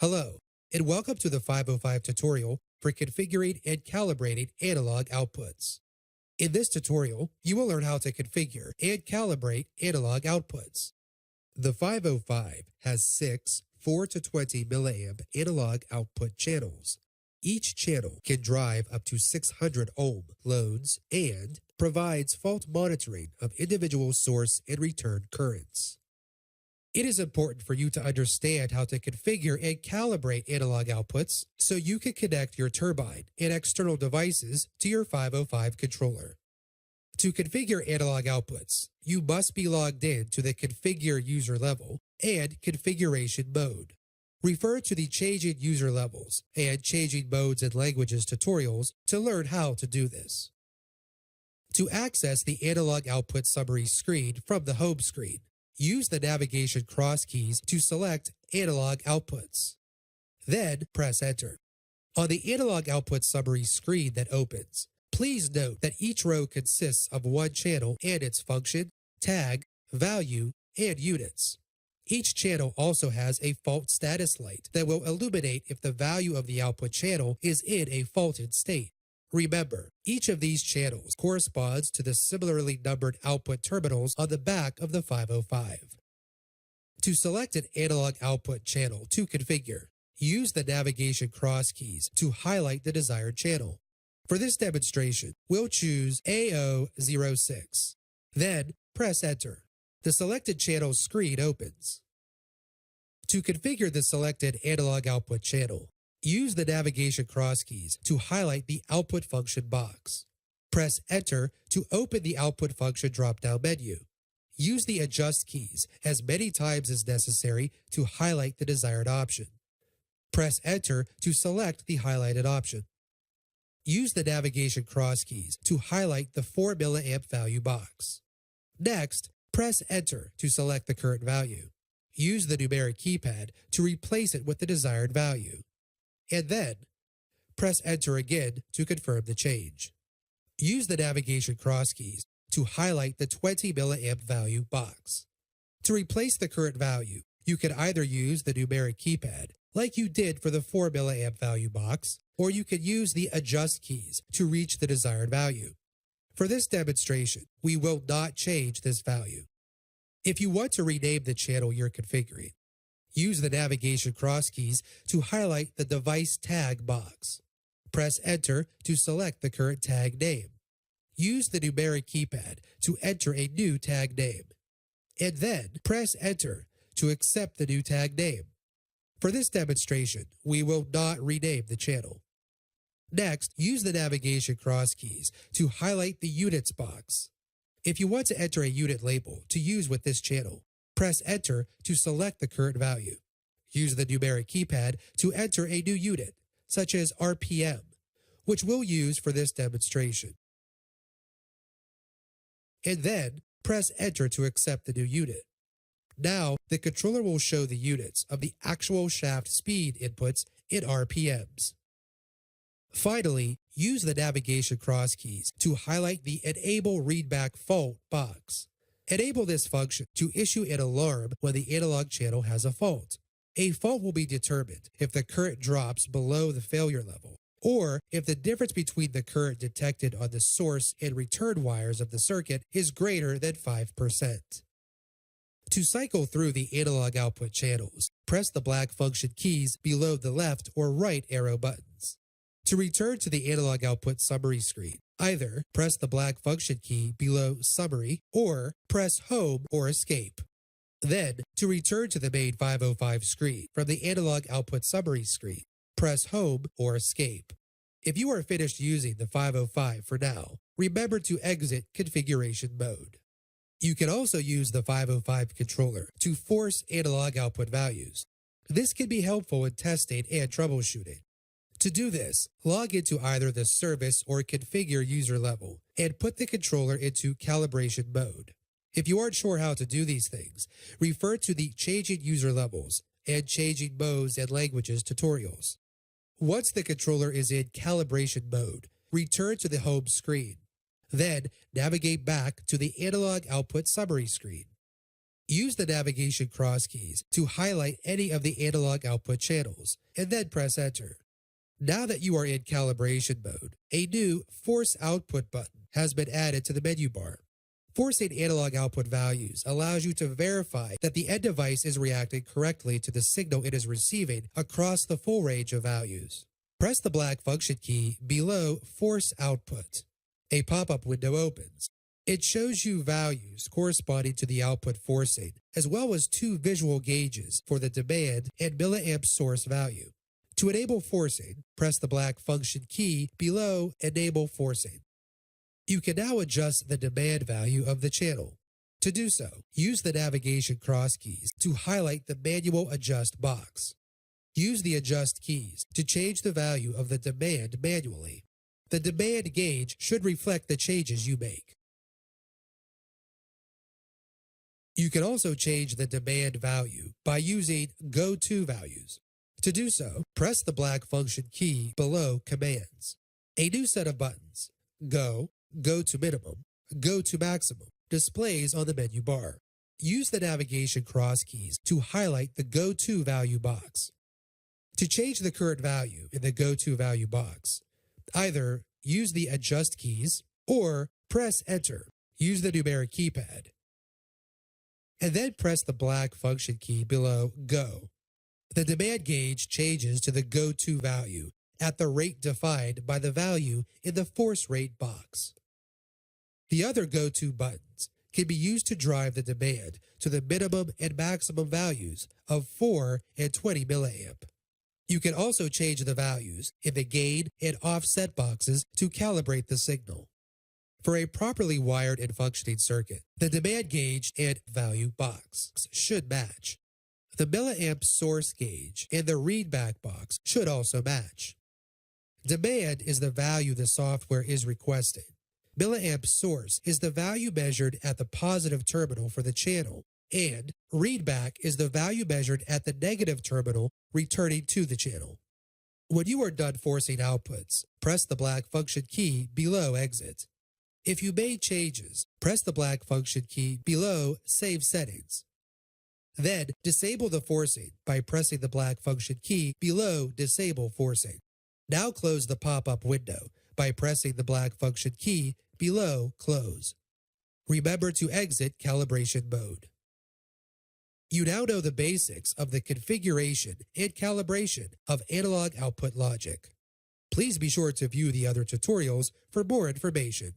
Hello, and welcome to the 505 tutorial for configuring and calibrating analog outputs. In this tutorial, you will learn how to configure and calibrate analog outputs. The 505 has 6 4 to 20 milliamp analog output channels. Each channel can drive up to 600 ohm loads and provides fault monitoring of individual source and return currents. It is important for you to understand how to configure and calibrate analog outputs so you can connect your turbine and external devices to your 505 controller. To configure analog outputs, you must be logged in to the Configure User Level and Configuration Mode. Refer to the Changing User Levels and Changing Modes and Languages tutorials to learn how to do this. To access the analog output summary screen from the home screen, use the navigation cross keys to select Analog Outputs. Then press Enter. On the analog output summary screen that opens, please note that each row consists of one channel and its function, tag, value, and units. Each channel also has a fault status light that will illuminate if the value of the output channel is in a faulted state. Remember, each of these channels corresponds to the similarly numbered output terminals on the back of the 505. To select an analog output channel to configure, use the navigation cross keys to highlight the desired channel. For this demonstration, we'll choose A006. Then press Enter. The selected channel screen opens. To configure the selected analog output channel, use the navigation cross keys to highlight the Output Function box. Press Enter to open the Output Function drop-down menu. Use the Adjust keys as many times as necessary to highlight the desired option. Press Enter to select the highlighted option. Use the navigation cross keys to highlight the 4 milliamp value box. Next, press Enter to select the current value. Use the numeric keypad to replace it with the desired value. And then, press Enter again to confirm the change. Use the navigation cross keys to highlight the 20 milliamp value box. To replace the current value, you can either use the numeric keypad, like you did for the 4 milliamp value box, or you can use the Adjust keys to reach the desired value. For this demonstration, we will not change this value. If you want to rename the channel you're configuring, use the navigation cross keys to highlight the Device Tag box. Press Enter to select the current tag name. Use the numeric keypad to enter a new tag name. And then press Enter to accept the new tag name. For this demonstration, we will not rename the channel. Next, use the navigation cross keys to highlight the Units box. If you want to enter a unit label to use with this channel, press Enter to select the current value. Use the numeric keypad to enter a new unit, such as RPM, which we'll use for this demonstration. And then press Enter to accept the new unit. Now, the controller will show the units of the actual shaft speed inputs in RPMs. Finally, use the navigation cross keys to highlight the Enable Readback Fault box. Enable this function to issue an alarm when the analog channel has a fault. A fault will be determined if the current drops below the failure level, or if the difference between the current detected on the source and return wires of the circuit is greater than 5%. To cycle through the analog output channels, press the black function keys below the left or right arrow buttons. To return to the analog output summary screen, either press the black function key below Summary or press Home or Escape. Then, to return to the main 505 screen from the analog output summary screen, press Home or Escape. If you are finished using the 505 for now, remember to exit configuration mode. You can also use the 505 controller to force analog output values. This can be helpful in testing and troubleshooting. To do this, log into either the service or configure user level and put the controller into calibration mode. If you aren't sure how to do these things, refer to the Changing User Levels and Changing Modes and Languages tutorials. Once the controller is in calibration mode, return to the home screen. Then navigate back to the analog output summary screen. Use the navigation cross keys to highlight any of the analog output channels, and then press Enter. Now that you are in calibration mode, a new Force Output button has been added to the menu bar. Forcing analog output values allows you to verify that the end device is reacting correctly to the signal it is receiving across the full range of values. Press the black function key below Force Output. A pop-up window opens. It shows you values corresponding to the output forcing, as well as two visual gauges for the demand and milliamp source value. To enable forcing, press the black function key below Enable Forcing. You can now adjust the demand value of the channel. To do so, use the navigation cross keys to highlight the Manual Adjust box. Use the Adjust keys to change the value of the demand manually. The demand gauge should reflect the changes you make. You can also change the demand value by using Go To values. To do so, press the black function key below Commands. A new set of buttons, Go, Go to Minimum, Go to Maximum, displays on the menu bar. Use the navigation cross keys to highlight the Go To value box. To change the current value in the Go To value box, either use the Adjust keys or press Enter. Use the numeric keypad. And then press the black function key below Go. The demand gauge changes to the Go To value at the rate defined by the value in the force rate box. The other Go To buttons can be used to drive the demand to the minimum and maximum values of 4 and 20 milliamp. You can also change the values in the gain and offset boxes to calibrate the signal. For a properly wired and functioning circuit, the demand gauge and value box should match. The milliamp source gauge and the readback box should also match. Demand is the value the software is requesting. Milliamp source is the value measured at the positive terminal for the channel, and readback is the value measured at the negative terminal returning to the channel. When you are done forcing outputs, press the black function key below Exit. If you made changes, press the black function key below Save Settings. Then disable the forcing by pressing the black function key below Disable Forcing. Now close the pop-up window by pressing the black function key below Close. Remember to exit calibration mode. You now know the basics of the configuration and calibration of analog output logic. Please be sure to view the other tutorials for more information.